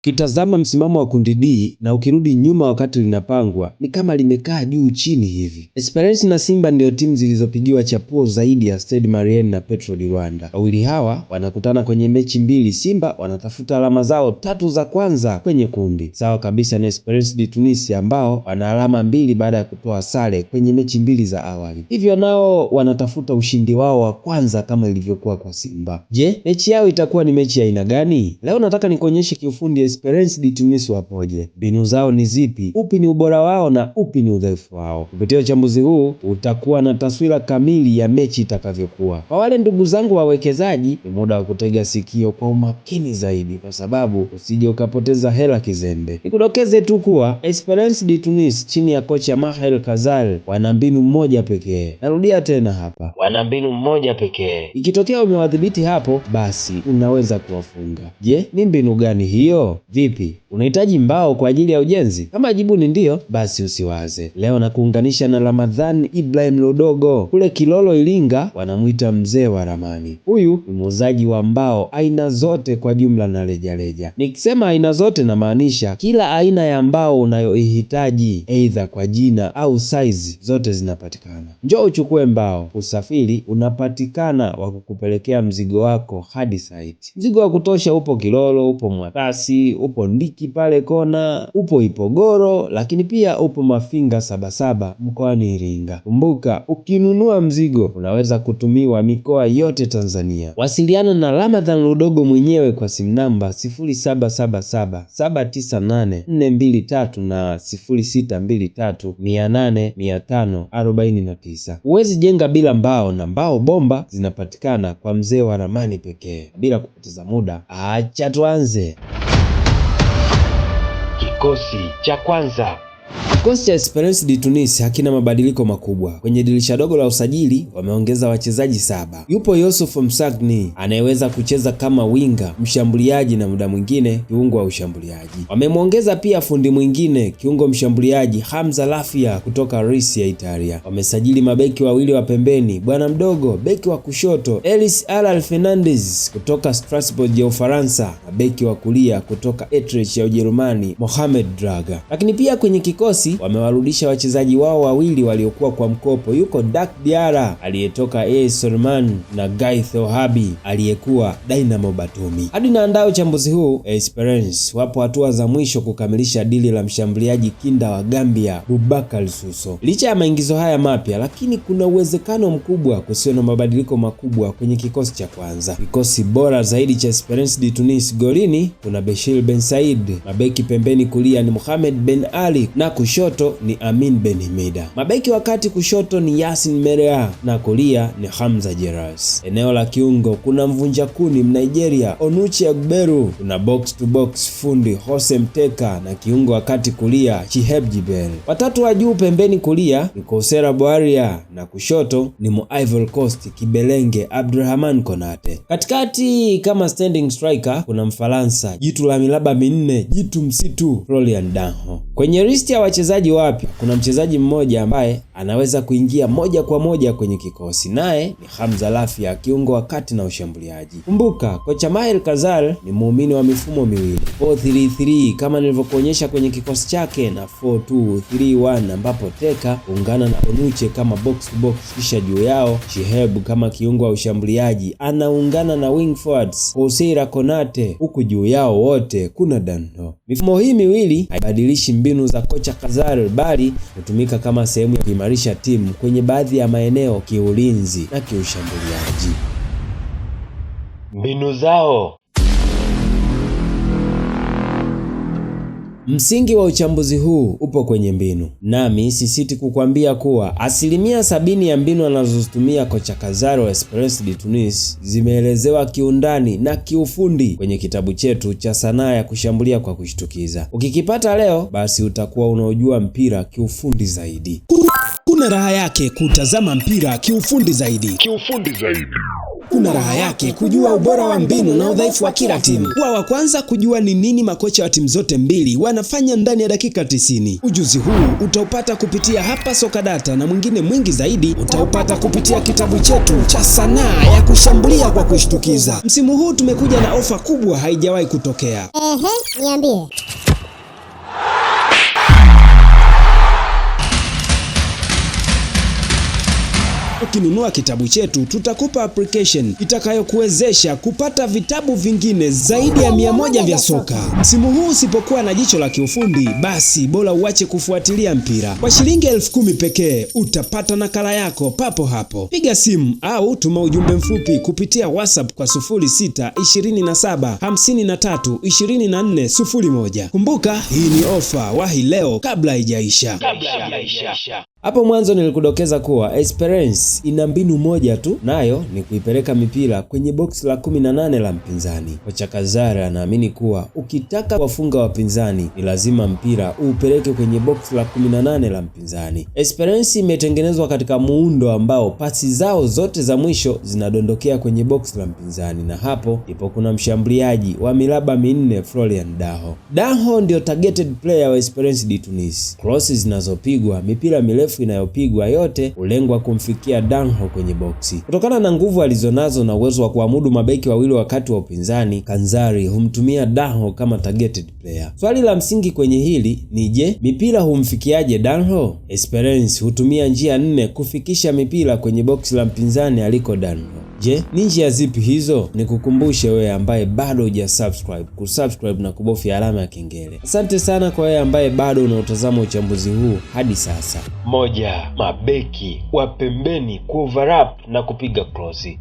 Kitazama msimamo wa kundi D na ukirudi nyuma wakati linapangwa ni kama limekaa juu chini hivi. Esperance na Simba ndio timu zilizopigiwa chapuo zaidi ya Stade Malien na Petro di Rwanda. Wawili hawa wanakutana kwenye mechi mbili. Simba wanatafuta alama zao 3 za kwanza kwenye kundi, sawa kabisa na Esperance de Tunis ambao wana alama 2 baada ya kutoa sare kwenye mechi 2 za awali. Hivyo nao wanatafuta ushindi wao wa kwanza kama ilivyokuwa kwa Simba. Je, mechi yao itakuwa ni mechi ya aina gani? Leo nataka nikuonyeshe kiufundi Esperance de Tunis wapoje, mbinu zao ni zipi, upi ni ubora wao na upi ni udhaifu wao. Kupitia uchambuzi huu utakuwa na taswira kamili ya mechi itakavyokuwa. Kwa wale ndugu zangu wawekezaji, ni muda wa kutega sikio kwa umakini zaidi, kwa sababu usije ukapoteza hela kizembe. Nikudokeze tu kuwa Esperance de Tunis chini ya kocha Maher Kazal wana mbinu moja pekee. Narudia tena hapa, wana mbinu moja pekee. Ikitokea umewadhibiti hapo, basi unaweza kuwafunga. Je, ni mbinu gani hiyo? Vipi, unahitaji mbao kwa ajili ya ujenzi? Kama jibu ni ndio, basi usiwaze. Leo na kuunganisha na Ramadhan Ibrahim Lodogo kule Kilolo Iringa, wanamuita mzee wa ramani. Huyu ni muuzaji wa mbao aina zote kwa jumla na rejareja. Nikisema aina zote namaanisha kila aina ya mbao unayoihitaji, aidha kwa jina au size, zote zinapatikana. Njoo uchukue mbao. Usafiri unapatikana wa kukupelekea mzigo wako hadi site. Mzigo wa kutosha upo Kilolo, upo Mwatasi, upo Ndiki pale kona, upo Ipogoro, lakini pia upo Mafinga Sabasaba mkoani Iringa. Kumbuka, ukinunua mzigo unaweza kutumiwa mikoa yote Tanzania. Wasiliana na Ramadhan Lodogo mwenyewe kwa simu namba 0777798423 na 0623800549. Huwezi jenga bila mbao, na mbao bomba zinapatikana kwa mzee wa ramani pekee. Bila kupoteza muda, acha tuanze. Kikosi cha kwanza. Kikosi cha Esperance de Tunis hakina mabadiliko makubwa. Kwenye dirisha dogo la usajili wameongeza wachezaji 7. Yupo Yusuf Msagni anayeweza kucheza kama winga, mshambuliaji na muda mwingine kiungo wa ushambuliaji. Wamemwongeza pia fundi mwingine, kiungo mshambuliaji Hamza Lafia kutoka Ris ya Italia. Wamesajili mabeki wawili wa pembeni, bwana mdogo beki wa kushoto Elis Alal Fernandez kutoka Strasbourg ya Ufaransa na beki wa kulia kutoka Utrecht ya Ujerumani Mohamed Draga. Lakini pia kwenye kikosi wamewarudisha wachezaji wao wawili waliokuwa kwa mkopo. Yuko Dak Diara aliyetoka AS Solman na Guy Thohabi aliyekuwa Dynamo Batumi. Hadi naandaa uchambuzi huu, Esperance wapo hatua za mwisho kukamilisha dili la mshambuliaji kinda wa Gambia Boubacar Suso. Licha ya maingizo haya mapya, lakini kuna uwezekano mkubwa kusiwe na mabadiliko makubwa kwenye kikosi cha kwanza. Kikosi bora zaidi cha Esperance de Tunis, golini kuna Beshir Ben Said, mabeki pembeni kulia ni Mohamed Ben Ali na kushoto ni Amin Ben Himida. Mabeki wakati kushoto ni Yasin Merea na kulia ni Hamza Jeras. Eneo la kiungo kuna mvunja kuni Mnigeria Onuchi Agberu, kuna box to box fundi Hose Mteka na kiungo wakati kulia Chiheb Jibel. Watatu wa juu pembeni kulia ni Kosera Boaria na kushoto ni Ivory Coast Kibelenge Abdurrahman Konate. Katikati kama standing striker kuna Mfaransa jitu la milaba minne, jitu msitu Florian Danho. Kwenye list ya wachezaji wapya kuna mchezaji mmoja ambaye anaweza kuingia moja kwa moja kwenye kikosi, naye ni Hamza Lafia, kiungo wa kati na ushambuliaji. Kumbuka, kocha Maher Kazal ni muumini wa mifumo miwili, 4-3-3 kama nilivyokuonyesha kwenye kikosi chake, na 4-2-3-1 ambapo Teka ungana na Onuche kama box to box, kisha juu yao Chiheb kama kiungo wa ushambuliaji anaungana na wing forwards Kosera Konate, huku juu yao wote kuna Danho. Mifumo hii miwili haibadilishi mbinu za kocha Kazal, bali hutumika kama sehemu ya kuimarisha timu kwenye baadhi ya maeneo kiulinzi na kiushambuliaji. Mbinu zao. Msingi wa uchambuzi huu upo kwenye mbinu. Nami sisiti kukwambia kuwa 70% ya mbinu anazozitumia kocha Kazal wa Esperance de Tunis zimeelezewa kiundani na kiufundi kwenye kitabu chetu cha sanaa ya kushambulia kwa kushtukiza. Ukikipata leo, basi utakuwa unaojua mpira kiufundi zaidi. Kuna raha yake kutazama mpira kiufundi zaidi. Kuna raha yake kujua ubora wa mbinu na udhaifu wa kila timu. Kuwa wa kwanza kujua ni nini makocha wa timu zote mbili wanafanya ndani ya dakika 90. Ujuzi huu utaupata kupitia hapa Soka Data, na mwingine mwingi zaidi utaupata kupitia kitabu chetu cha sanaa ya kushambulia kwa kushtukiza. Msimu huu tumekuja na ofa kubwa haijawahi kutokea. Niambie. Ukinunua kitabu chetu tutakupa application itakayokuwezesha kupata vitabu vingine zaidi ya 100 vya soka. Msimu huu usipokuwa na jicho la kiufundi, basi bora uache kufuatilia mpira. Kwa shilingi 10,000 pekee utapata nakala yako papo hapo. Piga simu au tuma ujumbe mfupi kupitia WhatsApp kwa 0627532401. Kumbuka, hii ni ofa, wahi leo kabla haijaisha. Hapo mwanzo nilikudokeza kuwa Esperance ina mbinu moja tu, nayo ni kuipeleka mipira kwenye box la 18 la mpinzani. Kocha Kazara anaamini kuwa ukitaka wafunga wapinzani ni lazima mpira uupeleke kwenye box la 18 la mpinzani. Esperance imetengenezwa katika muundo ambao pasi zao zote za mwisho zinadondokea kwenye box la mpinzani, na hapo ndipo kuna mshambuliaji wa miraba minne Florian Daho. Daho ndio targeted player wa Esperance de Tunis. Crosses zinazopigwa, mipira mirefu inayopigwa, yote ulengwa kumfikia Daho kwenye boksi. Kutokana na nguvu alizonazo na uwezo wa kuamudu mabeki wawili wakati wa upinzani, Kanzari humtumia Daho kama targeted player. Swali la msingi kwenye hili ni je, mipira humfikiaje Daho? Esperance hutumia njia 4 kufikisha mipira kwenye boksi la mpinzani aliko Daho. Je, ni njia zipi hizo? Nikukumbushe wewe ambaye bado hujasubscribe, kusubscribe na kubofya alama ya kengele. Asante sana kwa wewe ambaye bado unautazama uchambuzi huu hadi sasa. 1. Mabeki wa pembeni kuoverlap na kupiga krosi.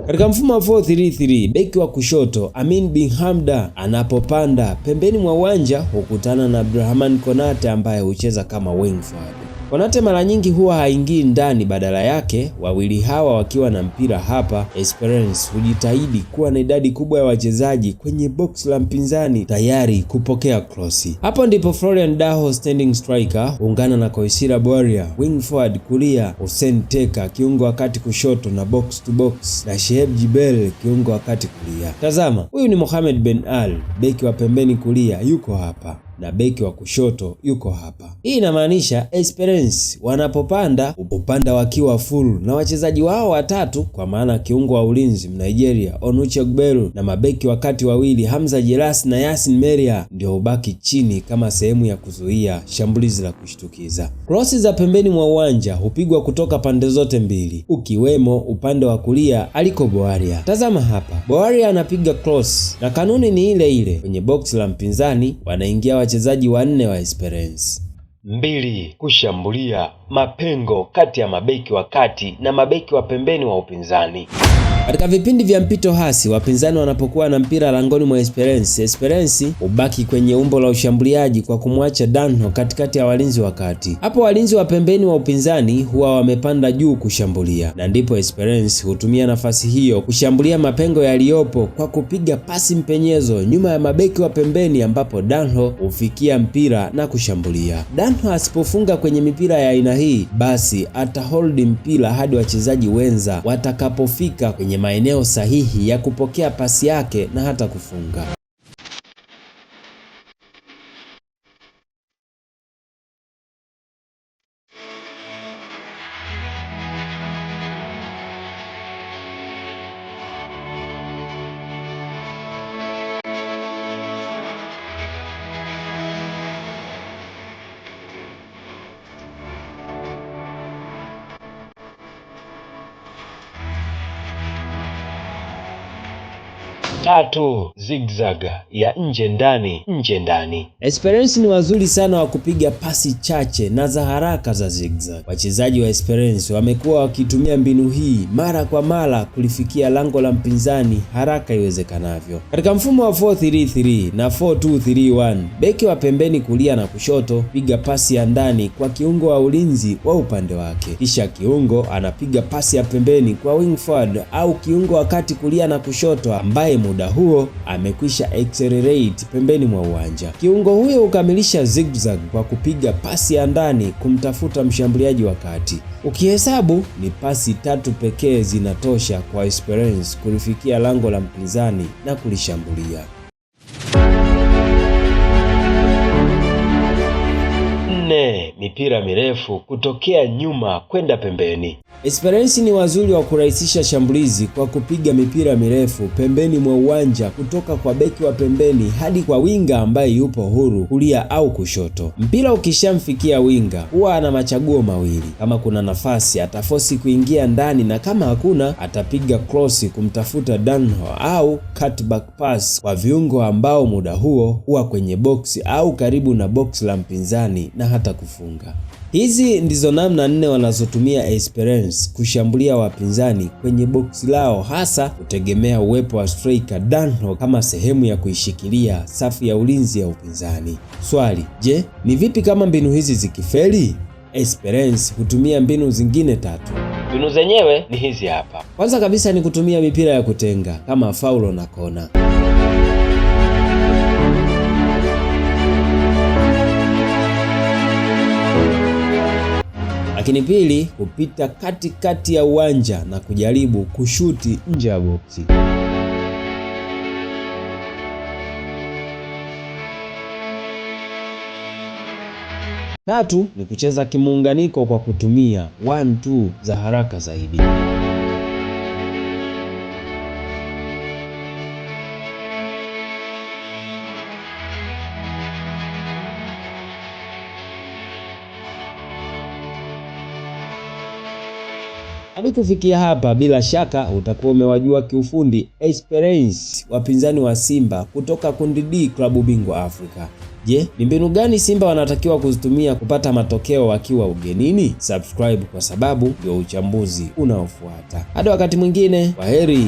Katika mfumo wa 4-3-3, beki wa kushoto Amin bin Hamda anapopanda pembeni mwa uwanja hukutana na Abdulrahman Konate ambaye hucheza kama wing forward. Konate mara nyingi huwa haingii ndani, badala yake wawili hawa wakiwa na mpira hapa, Esperance hujitahidi kuwa na idadi kubwa ya wachezaji kwenye box la mpinzani tayari kupokea crossi. Hapo ndipo Florian Daho standing striker ungana na Koisira Boria wing forward kulia, Hussein Teka kiungo wakati kushoto na box to box, na Sheheb Jibel kiungo wakati kulia. Tazama, huyu ni Mohamed Ben Al, beki wa pembeni kulia yuko hapa na beki wa kushoto yuko hapa. Hii inamaanisha Esperance wanapopanda upanda wakiwa full na wachezaji wao watatu, kwa maana kiungo wa ulinzi Nigeria Onuche Ogberu na mabeki wakati wawili Hamza Jelas na Yasin Meria ndio ubaki chini kama sehemu ya kuzuia shambulizi la kushtukiza. Crosses za pembeni mwa uwanja hupigwa kutoka pande zote mbili, ukiwemo upande wa kulia aliko Boaria. Tazama hapa, Boaria anapiga cross na kanuni ni ile ile. Kwenye box la mpinzani wanaingia wachezaji 4 wa Esperance. 2. Kushambulia mapengo kati ya mabeki wa kati na mabeki wa pembeni wa upinzani. Katika vipindi vya mpito hasi, wapinzani wanapokuwa na mpira langoni mwa Esperance ubaki kwenye umbo la ushambuliaji kwa kumwacha Daho katikati ya walinzi wa kati. Hapo walinzi wa pembeni wa upinzani huwa wamepanda juu kushambulia, na ndipo Esperance hutumia nafasi hiyo kushambulia mapengo yaliyopo kwa kupiga pasi mpenyezo nyuma ya mabeki wa pembeni, ambapo Daho hufikia mpira na kushambulia. Daho asipofunga kwenye mipira ya aina hii, basi atahold mpira hadi wachezaji wenza watakapofika kwenye maeneo sahihi ya kupokea pasi yake na hata kufunga. Tatu, zigzag ya nje ndani, nje ndani. Esperance ni wazuri sana wa kupiga pasi chache na za haraka za zigzag. Wachezaji wa Esperance wamekuwa wakitumia mbinu hii mara kwa mara kulifikia lango la mpinzani haraka iwezekanavyo. Katika mfumo wa 4-3-3 na 4-2-3-1, beki wa pembeni kulia na kushoto piga pasi ya ndani kwa kiungo wa ulinzi wa upande wake, kisha kiungo anapiga pasi ya pembeni kwa wing forward au kiungo wakati kulia na kushoto ambaye muda huo amekwisha accelerate pembeni mwa uwanja. Kiungo huyo hukamilisha zigzag kwa kupiga pasi ya ndani kumtafuta mshambuliaji wa kati. Ukihesabu ni pasi 3 pekee zinatosha kwa Esperance kulifikia lango la mpinzani na kulishambulia. 4. Mipira mirefu kutokea nyuma kwenda pembeni. Esperance ni wazuri wa kurahisisha shambulizi kwa kupiga mipira mirefu pembeni mwa uwanja kutoka kwa beki wa pembeni hadi kwa winga ambaye yupo huru kulia au kushoto. Mpira ukishamfikia winga huwa ana machaguo mawili. Kama kuna nafasi atafosi kuingia ndani, na kama hakuna atapiga cross kumtafuta Danho au cutback pass kwa viungo ambao muda huo huwa kwenye box au karibu na box la mpinzani na hata kufunga. Hizi ndizo namna 4 wanazotumia Esperance kushambulia wapinzani kwenye box lao, hasa kutegemea uwepo wa striker Danho kama sehemu ya kuishikilia safu ya ulinzi ya upinzani. Swali, je, ni vipi kama mbinu hizi zikifeli? Esperance hutumia mbinu zingine 3. Mbinu zenyewe ni hizi hapa. Kwanza kabisa ni kutumia mipira ya kutenga kama faulo na kona. Lakini pili, kupita katikati ya uwanja na kujaribu kushuti nje ya boksi. Tatu ni kucheza kimuunganiko kwa kutumia 1-2 za haraka zaidi. Hadi kufikia hapa, bila shaka utakuwa umewajua kiufundi Esperance, wapinzani wa Simba kutoka kundi D klabu bingwa Afrika. Je, ni mbinu gani Simba wanatakiwa kuzitumia kupata matokeo wakiwa ugenini? Subscribe kwa sababu ndio uchambuzi unaofuata. Hadi wakati mwingine, kwaheri.